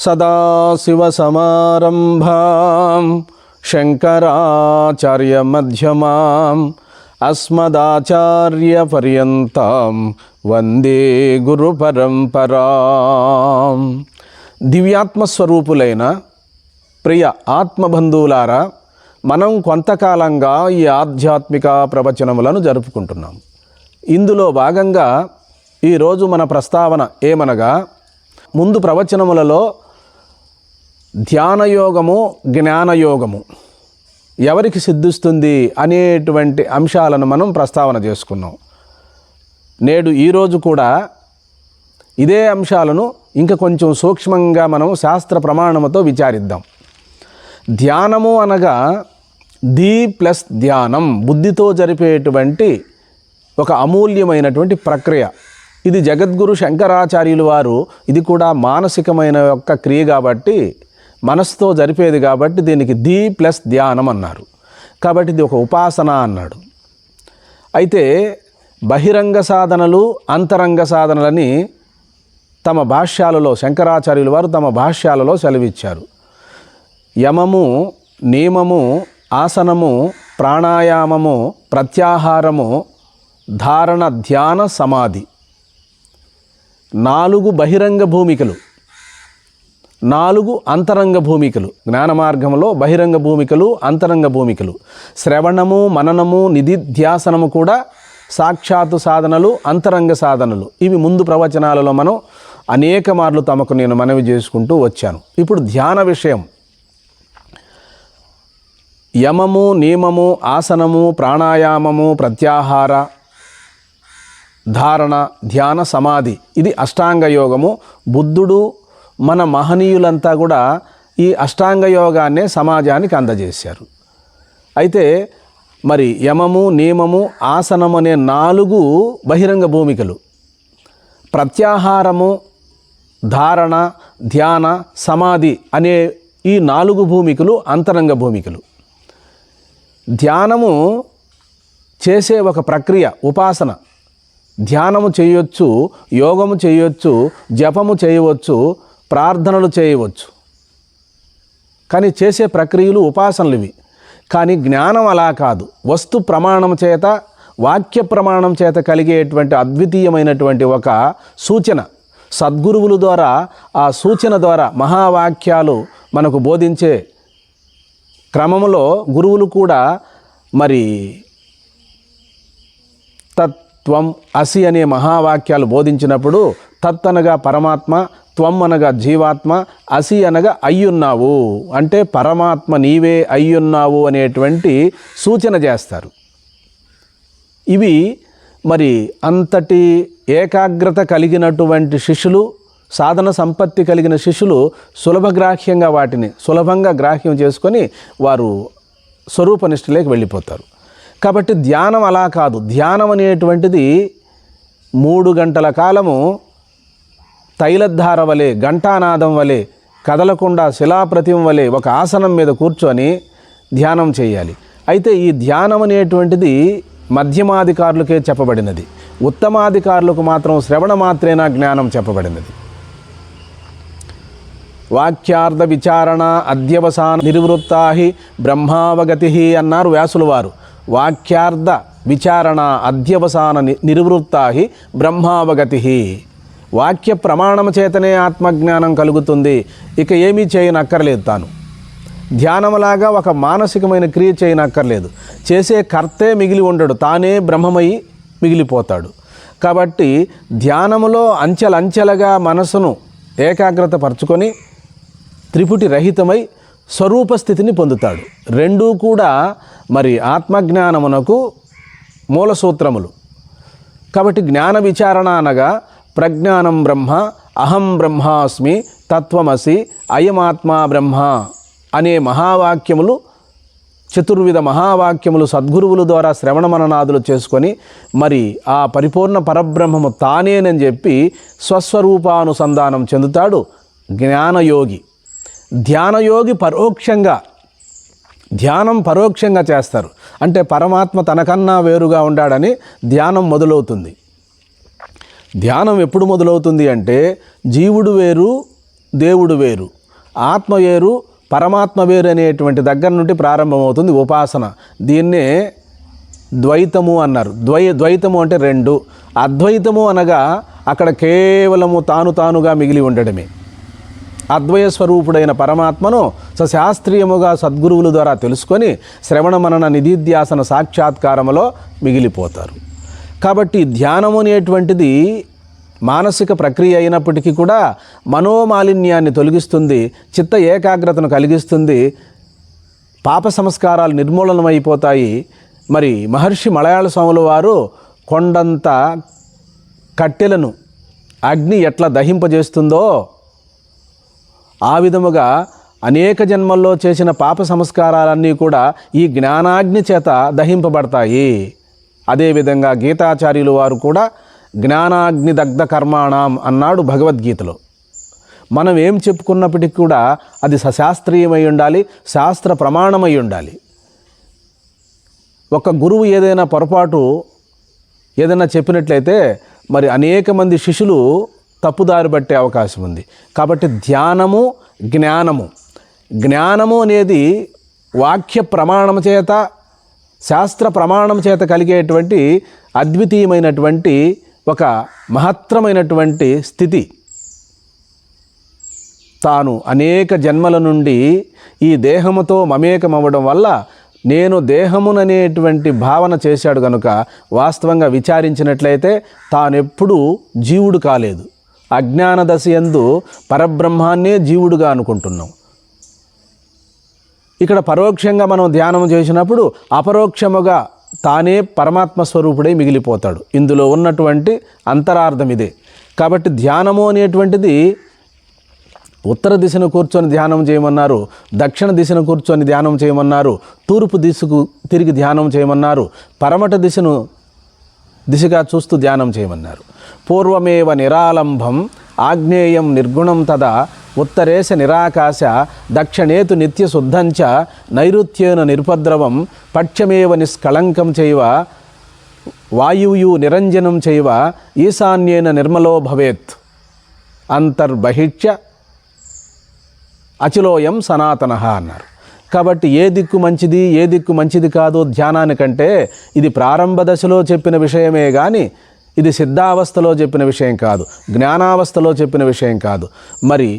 సదాశివసమారంభాం శంకరాచార్యమధ్యమాం అస్మదాచార్యపర్యంతం వందే గురుపరంపరాం. దివ్యాత్మస్వరూపులైన ప్రియ ఆత్మబంధువులారా, మనం కొంతకాలంగా ఈ ఆధ్యాత్మిక ప్రవచనములను జరుపుకుంటున్నాం. ఇందులో భాగంగా ఈరోజు మన ప్రస్తావన ఏమనగా, ముందు ప్రవచనములలో ధ్యానయోగము, జ్ఞానయోగము ఎవరికి సిద్ధిస్తుంది అనేటువంటి అంశాలను మనం ప్రస్తావన చేసుకున్నాం. నేడు ఈరోజు కూడా ఇదే అంశాలను ఇంకా కొంచెం సూక్ష్మంగా మనం శాస్త్ర ప్రమాణముతో విచారిద్దాం. ధ్యానము అనగా ది ప్లస్ ధ్యానం, బుద్ధితో జరిపేటువంటి ఒక అమూల్యమైనటువంటి ప్రక్రియ. ఇది జగద్గురు శంకరాచార్యులు వారు ఇది కూడా మానసికమైన యొక్క క్రియ కాబట్టి, మనసుతో జరిపేది కాబట్టి దీనికి ది ప్లస్ ధ్యానం అన్నారు. కాబట్టి ఇది ఒక ఉపాసన అన్నాడు. అయితే బహిరంగ సాధనలు, అంతరంగ సాధనలని తమ భాష్యాలలో శంకరాచార్యులు వారు తమ భాష్యాలలో సెలవిచ్చారు. యమము, నియమము, ఆసనము, ప్రాణాయామము, ప్రత్యాహారము, ధారణ, ధ్యాన, సమాధి 4 బహిరంగ భూమికలు, 4 అంతరంగ భూమికలు. జ్ఞాన మార్గంలో బహిరంగ భూమికలు, అంతరంగ భూమికలు. శ్రవణము, మననము, నిధిధ్యాసనము కూడా సాక్షాత్తు సాధనలు, అంతరంగ సాధనలు. ఇవి ముందు ప్రవచనాలలో మనం అనేక మార్లు తమకు నేను మనవి చేసుకుంటూ వచ్చాను. ఇప్పుడు ధ్యాన విషయం. యమము, నియమము, ఆసనము, ప్రాణాయామము, ప్రత్యాహార, ధారణ, ధ్యాన, సమాధి ఇది అష్టాంగ యోగము. బుద్ధుడు, మన మహనీయులంతా కూడా ఈ అష్టాంగ యోగాన్నే సమాజానికి అందజేశారు. అయితే మరి యమము, నియమము, ఆసనము అనే 4 బహిరంగ భూమికలు, ప్రత్యాహారము, ధారణ, ధ్యాన, సమాధి అనే ఈ 4 భూమికలు అంతరంగ భూమికలు. ధ్యానము చేసే ఒక ప్రక్రియ, ఉపాసన. ధ్యానము చేయవచ్చు, యోగము చేయవచ్చు, జపము చేయవచ్చు, ప్రార్థనలు చేయవచ్చు. కానీ చేసే ప్రక్రియలు ఉపాసనలు ఇవి. కానీ జ్ఞానం అలా కాదు. వస్తు ప్రమాణం చేత, వాక్య ప్రమాణం చేత కలిగేటువంటి అద్వితీయమైనటువంటి ఒక సూచన. సద్గురువుల ద్వారా ఆ సూచన ద్వారా మహావాక్యాలు మనకు బోధించే క్రమంలో గురువులు కూడా మరి తత్వం, అసి అనే మహావాక్యాలు బోధించినప్పుడు తత్ అనగా పరమాత్మ, త్వం అనగా జీవాత్మ, అసి అనగా అయ్యున్నావు అంటే పరమాత్మ నీవే అయ్యున్నావు అనేటువంటి సూచన చేస్తారు. ఇవి మరి అంతటి ఏకాగ్రత కలిగినటువంటి శిష్యులు, సాధన సంపత్తి కలిగిన శిష్యులు సులభగ్రాహ్యంగా వాటిని సులభంగా గ్రాహ్యం చేసుకొని వారు స్వరూపనిష్టలోకి వెళ్ళిపోతారు. కాబట్టి ధ్యానం అలా కాదు. ధ్యానం అనేటువంటిది 3 గంటల కాలము తైలధార వలె, ఘంటానాదం వలె, కదలకుండా శిలాప్రతిమ వలె ఒక ఆసనం మీద కూర్చొని ధ్యానం చేయాలి. అయితే ఈ ధ్యానం అనేటువంటిది మధ్యమాధికారులకే చెప్పబడినది. ఉత్తమాధికారులకు మాత్రం శ్రవణ మాత్రేనా జ్ఞానం చెప్పబడినది. వాక్యార్థ విచారణ అధ్యవసాన నిర్వృత్తాహి బ్రహ్మావగతి అన్నారు వ్యాసుల వారు. వాక్యార్థ విచారణ అధ్యవసాన నిర్వృత్తాహి బ్రహ్మావగతి. వాక్య ప్రమాణం చేతనే ఆత్మజ్ఞానం కలుగుతుంది. ఇక ఏమీ చేయనక్కర్లేదు. తాను ధ్యానములాగా ఒక మానసికమైన క్రియ చేయనక్కర్లేదు. చేసే కర్తే మిగిలి ఉండడు, తానే బ్రహ్మమై మిగిలిపోతాడు. కాబట్టి ధ్యానములో అంచెలంచెలుగా మనసును ఏకాగ్రత పరుచుకొని త్రిపుటి రహితమై స్వరూపస్థితిని పొందుతాడు. రెండూ కూడా మరి ఆత్మజ్ఞానమునకు మూల సూత్రములు. కాబట్టి జ్ఞాన విచారణ అనగా ప్రజ్ఞానం బ్రహ్మ, అహం బ్రహ్మాస్మి, తత్వమసి, అయమాత్మా బ్రహ్మ అనే మహావాక్యములు, చతుర్విధ మహావాక్యములు సద్గురువుల ద్వారా శ్రవణ మననాదులు చేసుకొని మరి ఆ పరిపూర్ణ పరబ్రహ్మము తానేనని చెప్పి స్వస్వరూపానుసంధానం చెందుతాడు జ్ఞానయోగి. ధ్యానయోగి పరోక్షంగా, ధ్యానం పరోక్షంగా చేస్తారు. అంటే పరమాత్మ తనకన్నా వేరుగా ఉండాడని ధ్యానం మొదలవుతుంది. ధ్యానం ఎప్పుడు మొదలవుతుంది అంటే జీవుడు వేరు, దేవుడు వేరు, ఆత్మ వేరు, పరమాత్మ వేరు అనేటువంటి దగ్గర నుండి ప్రారంభమవుతుంది ఉపాసన. దీన్నే ద్వైతము అన్నారు. ద్వైతము అంటే రెండు. అద్వైతము అనగా అక్కడ కేవలము తానుగా మిగిలి ఉండడమే. అద్వయ స్వరూపుడైన పరమాత్మను సశాస్త్రీయముగా సద్గురువుల ద్వారా తెలుసుకొని శ్రవణ మనన నిధిధ్యాసన సాక్షాత్కారములో మిగిలిపోతారు. కాబట్టి ధ్యానము అనేటువంటిది మానసిక ప్రక్రియ అయినప్పటికీ కూడా మనోమాలిన్యాన్ని తొలగిస్తుంది, చిత్త ఏకాగ్రతను కలిగిస్తుంది, పాప సంస్కారాలు నిర్మూలనమైపోతాయి. మరి మహర్షి మలయాళ స్వాముల వారు కొండంత కట్టెలను అగ్ని ఎట్లా దహింపజేస్తుందో ఆ విధముగా అనేక జన్మల్లో చేసిన పాప సంస్కారాలన్నీ కూడా ఈ జ్ఞానాగ్ని చేత దహింపబడతాయి. అదేవిధంగా గీతాచార్యులు వారు కూడా జ్ఞానాగ్ని దగ్ధ కర్మాణం అన్నాడు భగవద్గీతలో. మనం ఏం చెప్పుకున్నప్పటికీ కూడా అది సశాస్త్రీయమై ఉండాలి, శాస్త్ర ప్రమాణమై ఉండాలి. ఒక గురువు ఏదైనా పొరపాటు ఏదైనా చెప్పినట్లయితే మరి అనేక మంది శిష్యులు తప్పుదారి పట్టే అవకాశం ఉంది. కాబట్టి ధ్యానము, జ్ఞానము అనేది వాక్య ప్రమాణం చేత, శాస్త్ర ప్రమాణం చేత కలిగేటువంటి అద్వితీయమైనటువంటి ఒక మహత్తరమైనటువంటి స్థితి. తాను అనేక జన్మల నుండి ఈ దేహముతో మమేకమవ్వడం వల్ల నేను దేహముననేటువంటి భావన చేశాడు కనుక వాస్తవంగా విచారించినట్లయితే తానెప్పుడూ జీవుడు కాలేదు. అజ్ఞాన దశ యందు పరబ్రహ్మాన్నే జీవుడుగా అనుకుంటున్నాం. ఇక్కడ పరోక్షంగా మనం ధ్యానం చేసినప్పుడు అపరోక్షముగా తానే పరమాత్మ స్వరూపుడై మిగిలిపోతాడు. ఇందులో ఉన్నటువంటి అంతరార్థం ఇదే. కాబట్టి ధ్యానము అనేటువంటిది ఉత్తర దిశను కూర్చొని ధ్యానం చేయమన్నారు, దక్షిణ దిశను కూర్చొని ధ్యానం చేయమన్నారు, తూర్పు దిశకు తిరిగి ధ్యానం చేయమన్నారు, పరమట దిశగా చూస్తూ ధ్యానం చేయమన్నారు. పూర్వమేవ నిరాలంభం ఆగ్నేయం నిర్గుణం తదా ఉత్తరేశ నిరాకాశ దక్షిణేతు నిత్యశుద్ధంచ నైరుత్యేన నిరుపద్రవం పక్షమేవ నిష్కళంకం చైవ వాయుయు నిరంజనం చైవ ఈశాన్యేన నిర్మలో భవేత్ అంతర్బహిష్య అచిలోయం సనాతన అన్నారు. కాబట్టి ఏ దిక్కు మంచిది, ఏ దిక్కు మంచిది కాదో ధ్యానానికంటే ఇది ప్రారంభ దశలో చెప్పిన విషయమే కానీ ఇది సిద్ధావస్థలో చెప్పిన విషయం కాదు, జ్ఞానావస్థలో చెప్పిన విషయం కాదు. మరి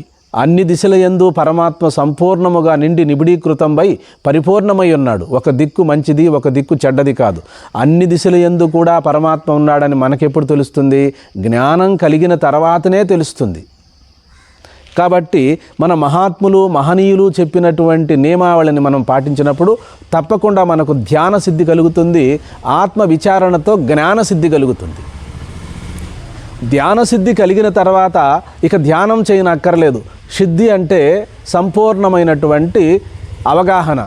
అన్ని దిశల యందు పరమాత్మ సంపూర్ణముగా నిండి నిబిడీకృతంపై పరిపూర్ణమై ఉన్నాడు. ఒక దిక్కు మంచిది, ఒక దిక్కు చెడ్డది కాదు. అన్ని దిశల యందు కూడా పరమాత్మ ఉన్నాడని మనకెప్పుడు తెలుస్తుంది? జ్ఞానం కలిగిన తర్వాతనే తెలుస్తుంది. కాబట్టి మన మహాత్ములు, మహనీయులు చెప్పినటువంటి నియమావళిని మనం పాటించినప్పుడు తప్పకుండా మనకు ధ్యాన సిద్ధి కలుగుతుంది. ఆత్మ విచారణతో జ్ఞాన సిద్ధి కలుగుతుంది. ధ్యాన సిద్ధి కలిగిన తర్వాత ఇక ధ్యానం చేయనక్కర్లేదు. సిద్ధి అంటే సంపూర్ణమైనటువంటి అవగాహన.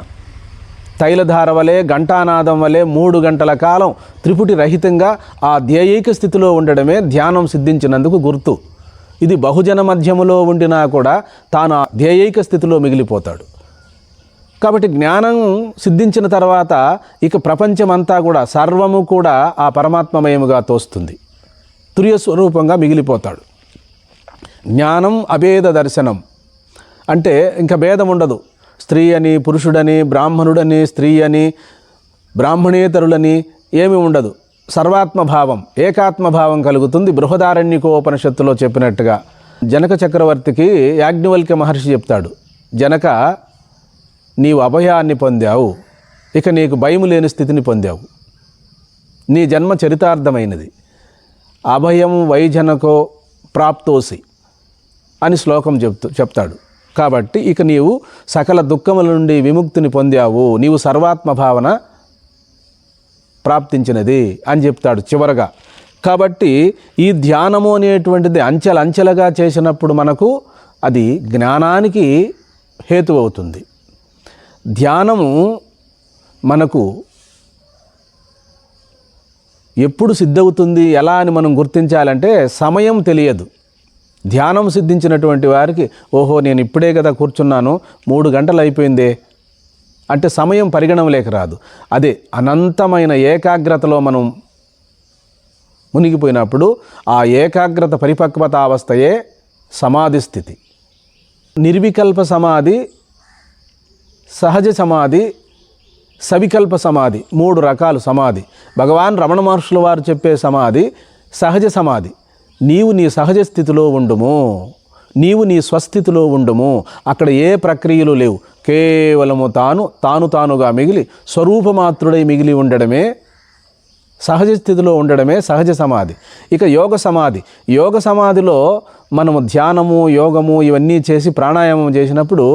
తైలధార వలె, ఘంటానాదం వలె 3 గంటల కాలం త్రిపుటి రహితంగా ఆ ధ్యేయైక స్థితిలో ఉండడమే ధ్యానం సిద్ధించినందుకు గుర్తు. ఇది బహుజన మధ్యములో ఉండినా కూడా తాను ధ్యేయైక స్థితిలో మిగిలిపోతాడు. కాబట్టి జ్ఞానం సిద్ధించిన తర్వాత ఇక ప్రపంచమంతా కూడా, సర్వము కూడా ఆ పరమాత్మమయముగా తోస్తుంది. తుర్య స్వరూపంగా మిగిలిపోతాడు. జ్ఞానం అభేద దర్శనం అంటే ఇంకా భేదం ఉండదు. స్త్రీ అని, పురుషుడని, బ్రాహ్మణుడని, స్త్రీ అని, బ్రాహ్మణేతరులని ఏమీ ఉండదు. సర్వాత్మభావం, ఏకాత్మభావం కలుగుతుంది. బృహదారణ్యకోపనిషత్తులో చెప్పినట్టుగా జనక చక్రవర్తికి యాజ్ఞవల్క్య మహర్షి చెప్తాడు, జనక నీవు అభయాన్ని పొందావు, ఇక నీకు భయము లేని స్థితిని పొందావు, నీ జన్మ చరితార్థమైనది. అభయం వైజనకో ప్రాప్తోసి అని శ్లోకం చెప్తాడు. కాబట్టి ఇక నీవు సకల దుఃఖముల నుండి విముక్తిని పొందావు, నీవు సర్వాత్మ భావన ప్రాప్తించినది అని చెప్తాడు చివరగా. కాబట్టి ఈ ధ్యానము అనేటువంటిది అంచెలంచెలుగా చేసినప్పుడు మనకు అది జ్ఞానానికి హేతు అవుతుంది. ధ్యానము మనకు ఎప్పుడు సిద్ధవుతుంది, ఎలా అని మనం గుర్తించాలంటే సమయం తెలియదు. ధ్యానం సిద్ధించినటువంటి వారికి ఓహో నేను ఇప్పుడే కదా కూర్చున్నాను, 3 గంటలు అయిపోయిందే అంటే సమయం పరిగణనలోకి రాదు. అదే అనంతమైన ఏకాగ్రతలో మనం మునిగిపోయినప్పుడు ఆ ఏకాగ్రత పరిపక్వతావస్థయే సమాధి స్థితి. నిర్వికల్ప సమాధి, సహజ సమాధి, సవికల్ప సమాధి, 3 రకాలు సమాధి. భగవాన్ రమణ మహర్షుల వారు చెప్పే సమాధి సహజ సమాధి. నీవు నీ సహజ స్థితిలో ఉండుము, నీవు నీ స్వస్థితిలో ఉండుము. అక్కడ ఏ ప్రక్రియలు లేవు. కేవలము తానుగా మిగిలి స్వరూపమాత్రుడై మిగిలి ఉండడమే, సహజ స్థితిలో ఉండడమే సహజ సమాధి. ఇక యోగ సమాధి. యోగ సమాధిలో మనము ధ్యానము, యోగము ఇవన్నీ చేసి ప్రాణాయామం చేసినప్పుడు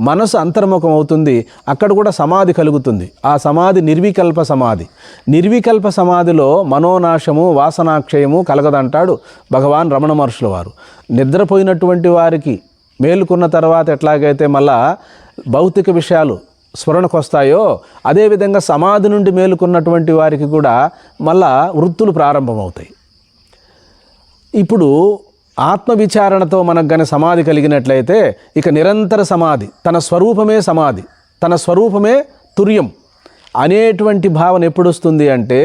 మనసు అంతర్ముఖం అవుతుంది. అక్కడ కూడా సమాధి కలుగుతుంది. ఆ సమాధి నిర్వికల్ప సమాధి. నిర్వికల్ప సమాధిలో మనోనాశము, వాసనాక్షయము కలగదంటాడు భగవాన్ రమణ మహర్షుల వారు. నిద్రపోయినటువంటి వారికి మేలుకున్న తర్వాత ఎట్లాగైతే మళ్ళా భౌతిక విషయాలు స్మరణకు వస్తాయో, అదేవిధంగా సమాధి నుండి మేలుకున్నటువంటి వారికి కూడా మళ్ళా వృత్తులు ప్రారంభమవుతాయి. ఇప్పుడు ఆత్మవిచారణతో మనకు గన సమాధి కలిగినట్లయితే ఇక నిరంతర సమాధి, తన స్వరూపమే సమాధి, తన స్వరూపమే తుర్యం అనేటువంటి భావన ఎప్పుడు వస్తుంది అంటే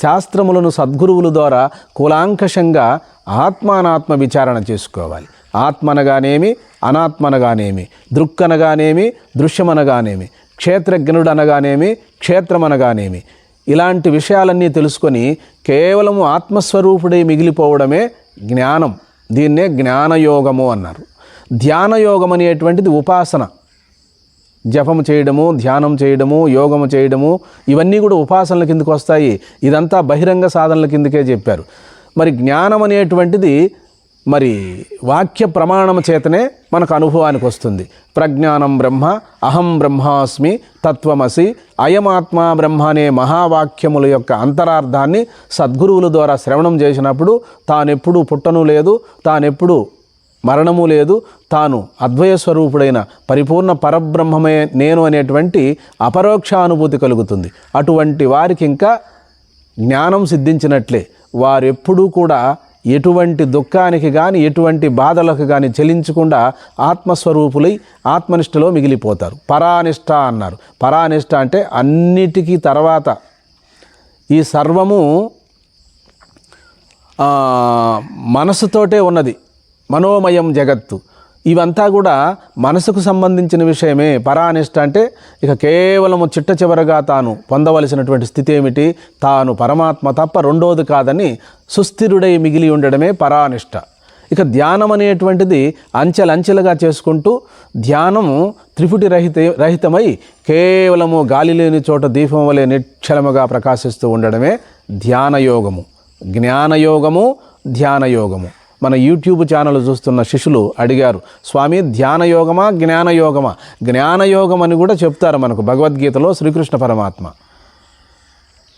శాస్త్రములను సద్గురువుల ద్వారా కూలాంకషంగా ఆత్మానాత్మ విచారణ చేసుకోవాలి. ఆత్మనగానేమి, అనాత్మనగానేమి, దృక్కనగానేమి, దృశ్యమనగానేమి, క్షేత్రజ్ఞనుడు అనగానేమి, క్షేత్రమనగానేమి, ఇలాంటి విషయాలన్నీ తెలుసుకొని కేవలము ఆత్మస్వరూపుడై మిగిలిపోవడమే జ్ఞానం. దీన్నే జ్ఞానయోగము అన్నారు. ధ్యానయోగం అనేటువంటిది ఉపాసన. జపము చేయడము, ధ్యానం చేయడము, యోగము చేయడము ఇవన్నీ కూడా ఉపాసనల కిందకు వస్తాయి. ఇదంతా బహిరంగ సాధనల కిందకే చెప్పారు. మరి జ్ఞానం అనేటువంటిది మరి వాక్య ప్రమాణం చేతనే మనకు అనుభవానికి వస్తుంది. ప్రజ్ఞానం బ్రహ్మ, అహం బ్రహ్మాస్మి, తత్వమసి, అయమాత్మా బ్రహ్మ అనే మహావాక్యముల యొక్క అంతరార్థాన్ని సద్గురువుల ద్వారా శ్రవణం చేసినప్పుడు తానెప్పుడు పుట్టను లేదు, తానెప్పుడు మరణము లేదు, తాను అద్వయ స్వరూపుడైన పరిపూర్ణ పరబ్రహ్మమే నేను అనేటువంటి అపరోక్షానుభూతి కలుగుతుంది. అటువంటి వారికి ఇంకా జ్ఞానం సిద్ధించినట్లే. వారెప్పుడూ కూడా ఎటువంటి దుఃఖానికి కానీ ఎటువంటి బాధలకు కానీ చెలించకుండా ఆత్మస్వరూపులై ఆత్మనిష్టలో మిగిలిపోతారు. పరానిష్ట అన్నారు. పరానిష్ట అంటే అన్నిటికీ తర్వాత ఈ సర్వము మనసుతోటే ఉన్నది. మనోమయం జగత్తు. ఇవంతా కూడా మనసుకు సంబంధించిన విషయమే. పరానిష్ట అంటే ఇక కేవలము చిట్ట చివరగా తాను పొందవలసినటువంటి స్థితి ఏమిటి? తాను పరమాత్మ తప్ప రెండోది కాదని సుస్థిరుడై మిగిలి ఉండడమే పరానిష్ట. ఇక ధ్యానం అనేటువంటిది అంచెలంచెలుగా చేసుకుంటూ ధ్యానము త్రిపుటి రహితమై కేవలము గాలి లేని చోట దీపం వలె నిశ్చలముగా ప్రకాశిస్తూ ఉండడమే ధ్యానయోగము. జ్ఞానయోగము, ధ్యానయోగము. మన యూట్యూబ్ ఛానల్ చూస్తున్న శిష్యులు అడిగారు, స్వామి ధ్యానయోగమా జ్ఞానయోగమా? జ్ఞానయోగం అని కూడా చెప్తారు మనకు భగవద్గీతలో శ్రీకృష్ణ పరమాత్మ.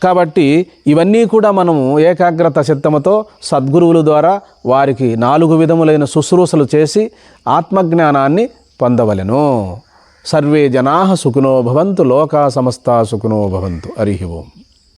కాబట్టి ఇవన్నీ కూడా మనము ఏకాగ్రత చిత్తముతో సద్గురువుల ద్వారా వారికి 4 విధములైన శుశ్రూషలు చేసి ఆత్మజ్ఞానాన్ని పొందవలెను. సర్వే జనాః సుఖినో భవంతు, లోకా సమస్తా సుఖినో భవంతు. హరి ఓం.